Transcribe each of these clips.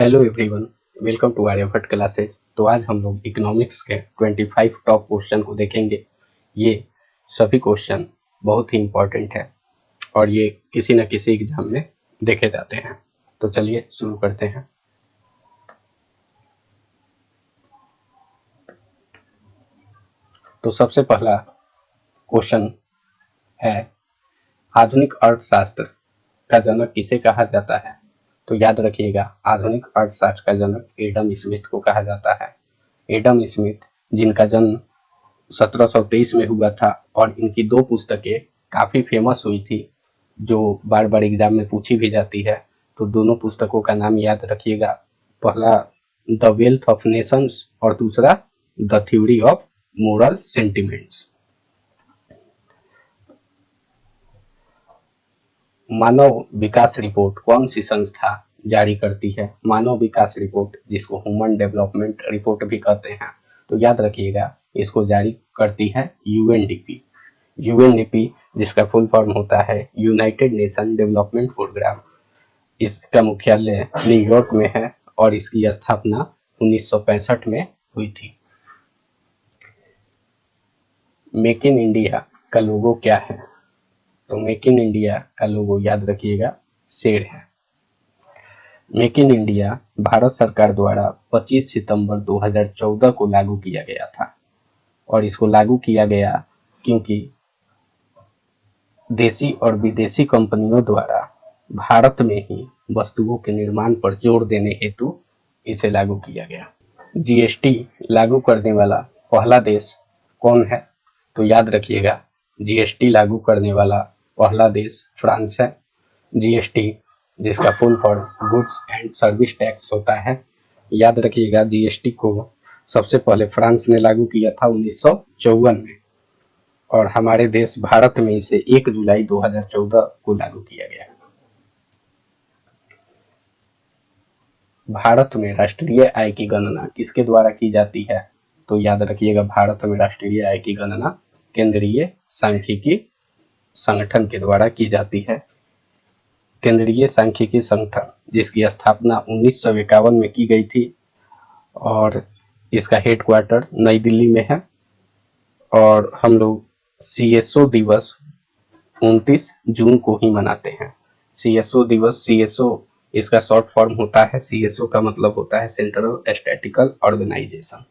Hello everyone, welcome to Aryabhatta classes. तो आज हम लोग इकोनॉमिक्स के 25 टॉप क्वेश्चन को देखेंगे। ये सभी क्वेश्चन बहुत ही इम्पोर्टेंट है और ये किसी न किसी एग्जाम में देखे जाते हैं। तो चलिए शुरू करते हैं। तो सबसे पहला क्वेश्चन है, आधुनिक अर्थशास्त्र का जनक किसे कहा जाता है? तो याद रखिएगा, आधुनिक अर्थशास्त्र का जनक एडम स्मिथ को कहा जाता है। एडम स्मिथ, जिनका जन्म 1723 में हुआ था और इनकी दो पुस्तकें काफी फेमस हुई थी, जो बार बार एग्जाम में पूछी भी जाती है। तो दोनों पुस्तकों का नाम याद रखिएगा। पहला द वेल्थ ऑफ नेशंस और दूसरा the theory of moral sentiments. Manav Vikas report कौन सी संस्था जारी करती है? मानव विकास रिपोर्ट, जिसको ह्यूमन डेवलपमेंट रिपोर्ट भी कहते हैं, तो याद रखिएगा इसको जारी करती है यूएनडीपी। यूएनडीपी जिसका फुल फॉर्म होता है यूनाइटेड नेशन डेवलपमेंट प्रोग्राम। इसका मुख्यालय न्यूयॉर्क में है और इसकी स्थापना 1965 में हुई थी। मेक इन इंडिया का लोगो क्या है? तो मेक इन इंडिया का लोगो याद रखिएगा शेर है। मेक इन इंडिया भारत सरकार द्वारा 25 सितंबर 2014 को लागू किया गया था और इसको लागू किया गया क्योंकि देशी और विदेशी कंपनियों द्वारा भारत में ही वस्तुओं के निर्माण पर जोर देने हेतु इसे लागू किया गया। जीएसटी लागू करने वाला पहला देश कौन है? तो याद रखिएगा, जीएसटी लागू करने वाला पहला देश फ्रांस है। जीएसटी जिसका full form goods and service tax होता है। याद रखिएगा, जीएसटी को सबसे पहले फ्रांस ने लागू किया था 1954 में और हमारे देश भारत में इसे 1 जुलाई 2014 को लागू किया गया। भारत में राष्ट्रीय आय की गणना किसके द्वारा की जाती है? तो याद रखिएगा, भारत में राष्ट्रीय आय की गणना केंद्रीय सांख्यिकी संगठन के द्वारा की जाती है। केंद्रीय सांख्यिकी संगठन जिसकी स्थापना 1951 में की गई थी और इसका हेडक्वार्टर नई दिल्ली में है। और हम लोग सीएसओ दिवस 29 जून को ही मनाते हैं। सीएसओ दिवस, सीएसओ इसका शॉर्ट फॉर्म होता है, सीएसओ का मतलब होता है सेंट्रल स्टैटिकल ऑर्गेनाइजेशन।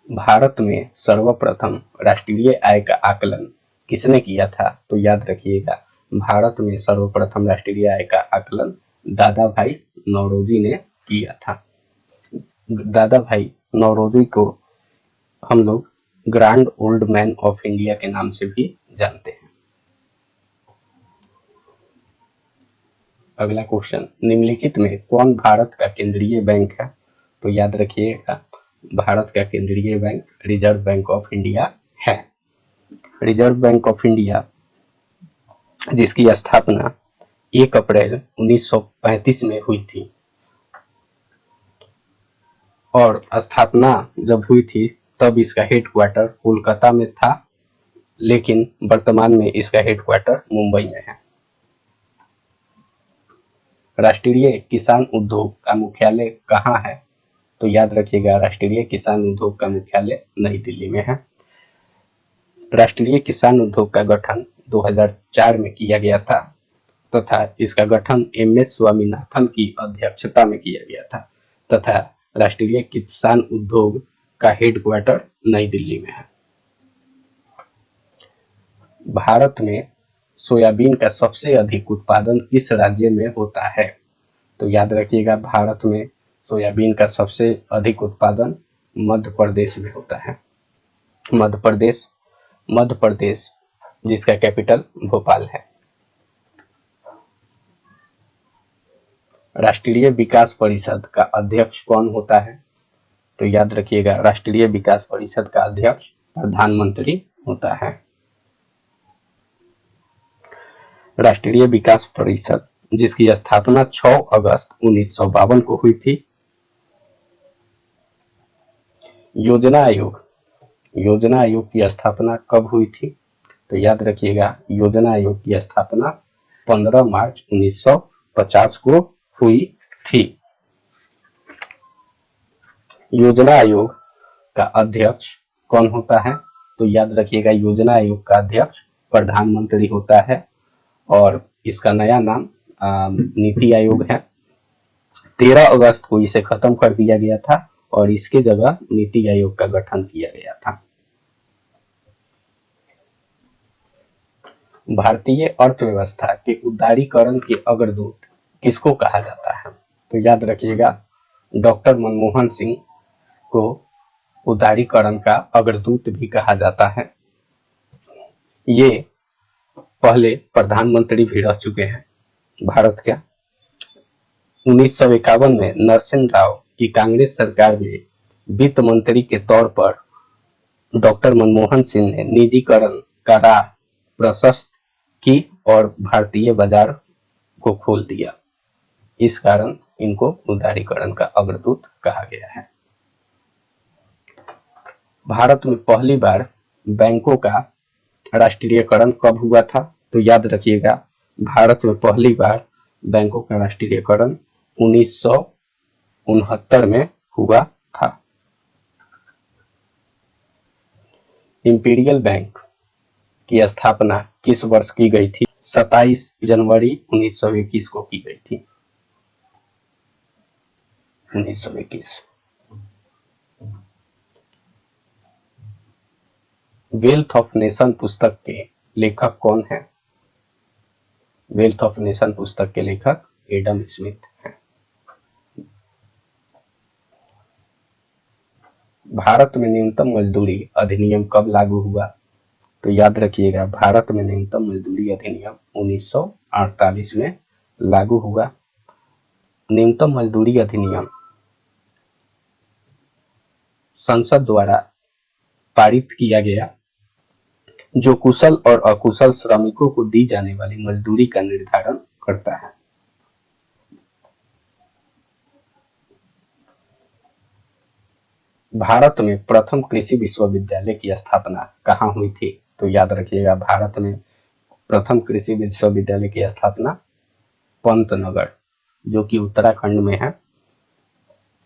भारत में सर्वप्रथम राष्ट्रीय आय का आकलन किसने किया था? तो याद रखिएगा, भारत में सर्वप्रथम राष्ट्रीय आय का आकलन दादा भाई नौरोजी ने किया था। दादा भाई नौरोजी को हम लोग grand old man of India के नाम से भी जानते हैं। अगला क्वेश्चन, निम्नलिखित में कौन भारत का केंद्रीय बैंक है? तो याद रखिएगा, भारत का केंद्रीय bank reserve bank of India है। रिजर्व बैंक ऑफ इंडिया जिसकी स्थापना 1 अप्रैल 1935 में हुई थी और स्थापना जब हुई थी तब इसका हेडक्वार्टर कोलकाता में था, लेकिन वर्तमान में इसका हेडक्वार्टर मुंबई में है। राष्ट्रीय किसान उद्योग का मुख्यालय कहाँ है? तो याद रखिएगा, राष्ट्रीय किसान उद्योग का मुख्यालय नई दिल्ली में है। राष्ट्रीय किसान उद्योग का गठन 2004 में किया गया था तथा इसका गठन एमएस स्वामीनाथन की अध्यक्षता में किया गया था तथा राष्ट्रीय किसान उद्योग का हेडक्वार्टर नई दिल्ली में है। भारत में सोयाबीन का सबसे अधिक उत्पादन किस राज्य में होता है? तो याद रखिएगा, भारत में सोयाबीन का सबसे अधिक उत्पादन मध्य प्रदेश में होता है। मध्य प्रदेश जिसका कैपिटल भोपाल है। राष्ट्रीय विकास परिषद का अध्यक्ष कौन होता है? तो याद रखिएगा, राष्ट्रीय विकास परिषद का अध्यक्ष प्रधानमंत्री होता है। राष्ट्रीय विकास परिषद जिसकी स्थापना 6 अगस्त 1952 को हुई थी। योजना आयोग की स्थापना कब हुई थी? तो याद रखिएगा, योजना आयोग की स्थापना 15 मार्च 1950 को हुई थी। योजना आयोग का अध्यक्ष कौन होता है? तो याद रखिएगा, योजना आयोग का अध्यक्ष प्रधानमंत्री होता है और इसका नया नाम नीति आयोग है। 13 अगस्त को इसे खत्म कर दिया गया था और इसके जगह नीति आयोग का गठन किया गया था। भारतीय अर्थव्यवस्था के उदारीकरण के अग्रदूत किसको कहा जाता है? तो याद रखिएगा, डॉक्टर मनमोहन सिंह को उदारीकरण का अग्रदूत भी कहा जाता है। ये पहले प्रधानमंत्री भी रह चुके हैं भारत के। 1951 में नरसिंह राव की कांग्रेस सरकार में वित्त मंत्री के तौर पर डॉक्टर मनमोहन सिंह ने निजीकरण का राह प्रशस्त की और भारतीय बाजार को खोल दिया। इस कारण इनको उदारीकरण का अग्रदूत कहा गया है। भारत में पहली बार बैंकों का राष्ट्रीयकरण कब हुआ था? तो याद रखिएगा, भारत में पहली बार बैंकों का राष्ट्रीयकरण 1969 में हुआ था। इंपीरियल बैंक की स्थापना किस वर्ष की गई थी? 27 जनवरी 1921 को की गई थी। 1921। वेल्थ ऑफ नेशन पुस्तक के लेखक कौन है? वेल्थ ऑफ नेशन पुस्तक के लेखक एडम स्मिथ हैं। भारत में न्यूनतम मजदूरी अधिनियम कब लागू हुआ? तो याद रखिएगा, भारत में न्यूनतम मजदूरी अधिनियम 1948 में लागू हुआ। न्यूनतम मजदूरी अधिनियम संसद द्वारा पारित किया गया, जो कुशल और अकुशल श्रमिकों को दी जाने वाली मजदूरी का निर्धारण करता है। भारत में प्रथम कृषि विश्वविद्यालय की स्थापना कहाँ हुई थी? तो याद रखिएगा, भारत में प्रथम कृषि विश्वविद्यालय की स्थापना पंतनगर, जो कि उत्तराखंड में है,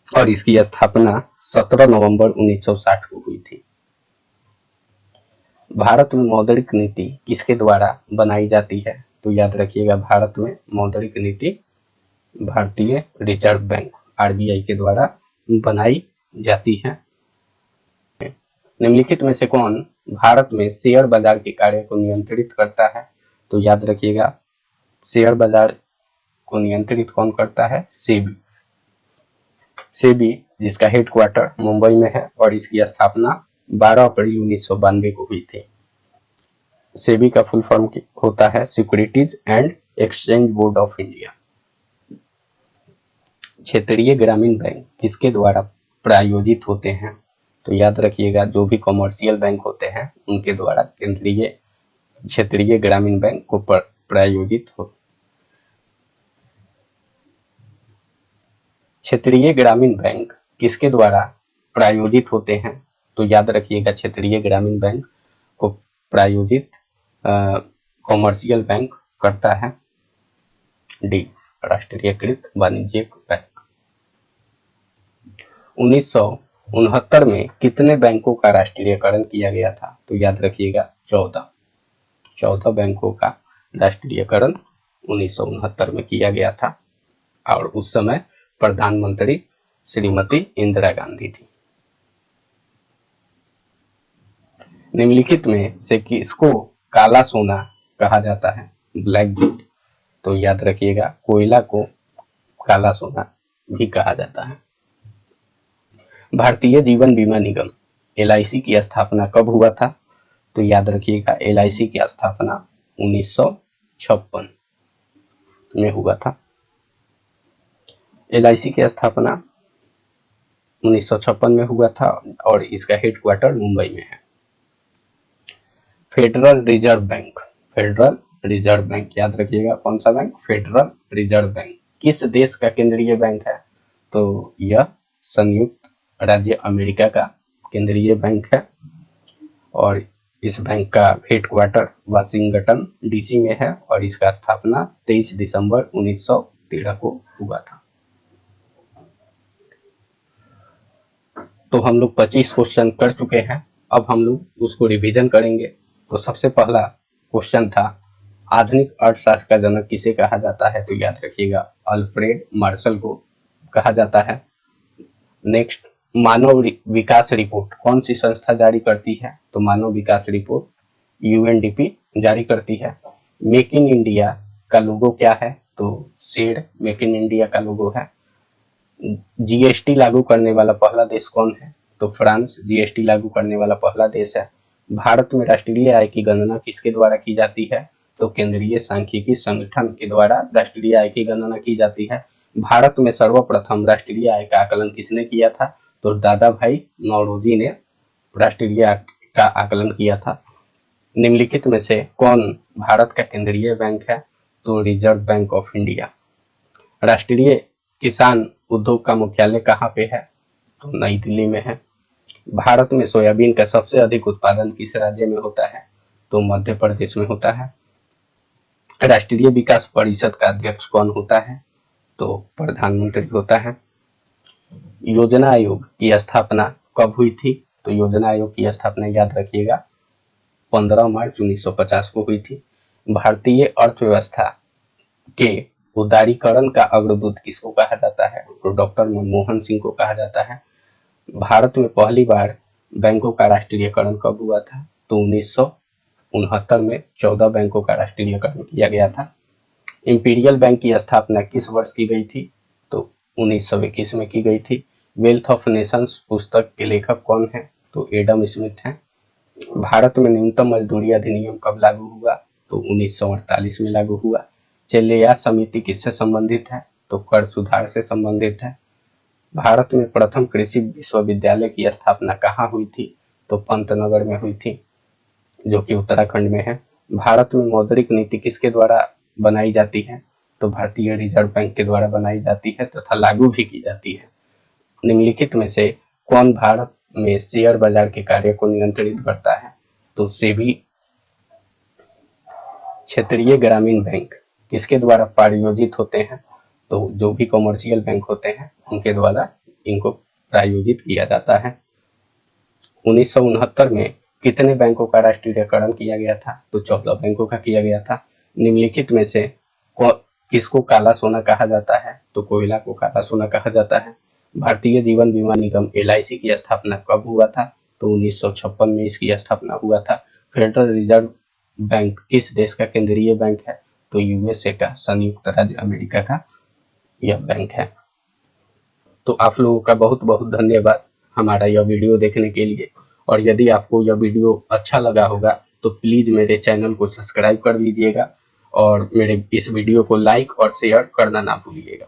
और इसकी स्थापना 17 नवंबर 1960 को हुई थी। भारत में मौद्रिक नीति किसके द्वारा बनाई जाती है? तो याद रखिएगा, भारत में मौद्रिक नीति भारतीय रिजर्व बैंक आरबीआई के द्वारा बनाई जाती है। निम्नलिखित में से कौन भारत में शेयर बाजार के कार्य को नियंत्रित करता है? तो याद रखिएगा, शेयर बाजार को नियंत्रित कौन करता है? सेबी। सेबी, जिसका हेडक्वार्टर मुंबई में है और इसकी स्थापना 12 अप्रैल 1992 को हुई थी। सेबी का फुल फॉर्म होता है securities and exchange board of India. क्षेत्रीय ग्रामीण बैंक किसके द्वारा प्रायोजित होते हैं? तो याद रखिएगा, जो भी कमर्शियल बैंक होते हैं उनके द्वारा क्षेत्रीय ग्रामीण बैंक को प्रायोजित हो। क्षेत्रीय ग्रामीण बैंक किसके द्वारा प्रायोजित होते हैं? तो याद रखिएगा, क्षेत्रीय ग्रामीण बैंक को प्रायोजित कमर्शियल बैंक करता है डी, राष्ट्रीयकृत वाणिज्यिक बैंक। 1969 में कितने बैंकों का राष्ट्रीयकरण किया गया था? तो याद रखिएगा, 14 बैंकों का राष्ट्रीयकरण 1969 में किया गया था और उस समय प्रधानमंत्री श्रीमती इंदिरा गांधी थी। निम्नलिखित में से किसको काला सोना कहा जाता है? Black gold. तो याद रखिएगा, कोयला को काला सोना भी कहा जाता है। भारतीय जीवन बीमा निगम LIC की स्थापना कब हुआ था? तो याद रखिएगा, LIC की स्थापना 1956 में हुआ था। LIC की स्थापना 1956 में हुआ था और इसका हेडक्वार्टर मुंबई में है। Federal reserve bank, federal reserve bank याद रखिएगा, कौन सा बैंक? फेडरल रिजर्व बैंक किस देश का केंद्रीय बैंक है? तो यह संयुक्त राज्य अमेरिका का केंद्रीय बैंक है और इस बैंक का हेडक्वार्टर वाशिंगटन DC में है और इसका स्थापना 23 दिसंबर 2013 को हुआ था। तो हम लोग 25 क्वेश्चन कर चुके हैं, अब हम लोग उसको रिवीजन करेंगे। तो सबसे पहला क्वेश्चन था, आधुनिक अर्थशास्त्र का जनक किसे कहा जाता है? तो याद रखिएगा, अल्फ्रेड मार्शल को कहा जाता है। नेक्स्ट, मानव विकास रिपोर्ट कौन सी संस्था जारी करती है? तो मानव विकास रिपोर्ट यूएनडीपी जारी करती है। मेक इन इंडिया का लोगो क्या है? तो शेर मेक इन इंडिया का लोगो है। जीएसटी लागू करने वाला पहला देश कौन है? तो फ्रांस जीएसटी लागू करने वाला पहला देश है। भारत में राष्ट्रीय आय की गणना किसके द्वारा की जाती है? तो केंद्रीय सांख्यिकी संगठन के द्वारा राष्ट्रीय आय की गणना की जाती है। भारत में सर्वप्रथम राष्ट्रीय आय का आकलन किसने किया था? तो दादा भाई नौरोजी ने राष्ट्रीय आय का आकलन किया था। निम्नलिखित में से कौन भारत का केंद्रीय बैंक है? तो रिजर्व बैंक ऑफ इंडिया। राष्ट्रीय किसान उद्योग का मुख्यालय कहाँ पे है? तो नई दिल्ली में है। भारत में सोयाबीन का सबसे अधिक उत्पादन किस राज्य में होता है? तो मध्य प्रदेश में होता है। राष्ट्रीय विकास परिषद का अध्यक्ष कौन होता है? तो प्रधानमंत्री होता है। योजना आयोग की स्थापना कब हुई थी? तो योजना आयोग की स्थापना याद रखिएगा 15 मार्च 1950 को हुई थी। भारतीय अर्थव्यवस्था के उदारीकरण का अग्रदूत किसको कहा जाता है? तो डॉक्टर मनमोहन सिंह को कहा जाता है। भारत में पहली बार बैंकों का राष्ट्रीयकरण कब हुआ था? तो 1969 में 14 बैंकों का राष्ट्रीयकरण किया गया था। इंपीरियल बैंक की स्थापना किस वर्ष की गई थी? तो 1921 में की गई थी। वेल्थ ऑफ नेशंस पुस्तक के लेखक कौन है? तो एडम स्मिथ हैं। भारत में न्यूनतम मजदूरी अधिनियम कब लागू हुआ? तो 1948 में लागू हुआ। चेन्नई समिति किससे संबंधित है? तो कर सुधार से संबंधित है। भारत में प्रथम कृषि विश्वविद्यालय की स्थापना कहाँ हुई थी? तो पंतनगर में हुई थी, जो कि उत्तराखंड में है। भारत में मौद्रिक नीति किसके द्वारा बनाई जाती है? तो भारतीय रिजर्व बैंक के द्वारा बनाई जाती है तथा लागू भी की जाती है। निम्नलिखित में से कौन भारत में शेयर बाजार के कार्य को नियंत्रित करता है? तो सेबी। क्षेत्रीय ग्रामीण बैंक किसके द्वारा प्रायोजित होते हैं? तो जो भी कमर्शियल बैंक होते हैं उनके द्वारा इनको प्रायोजित किया जाता है। 1969 में कितने बैंकों का राष्ट्रीयकरण किया गया था? तो 14 बैंकों का किया गया था। निम्नलिखित में से किसको काला सोना कहा जाता है? तो कोयला को काला सोना कहा जाता है। भारतीय जीवन बीमा निगम LIC की स्थापना कब हुआ था? तो 1956 में इसकी स्थापना हुआ था। फेडरल रिजर्व बैंक किस देश का केंद्रीय बैंक है? तो USA का, संयुक्त राज्य अमेरिका का यह बैंक है। तो आप लोगों का बहुत बहुत धन्यवाद हमारा यह वीडियो देखने के लिए। और यदि आपको यह वीडियो अच्छा लगा होगा तो प्लीज मेरे चैनल को सब्सक्राइब कर लीजिएगा और मेरे इस वीडियो को लाइक और शेयर करना ना भूलिएगा।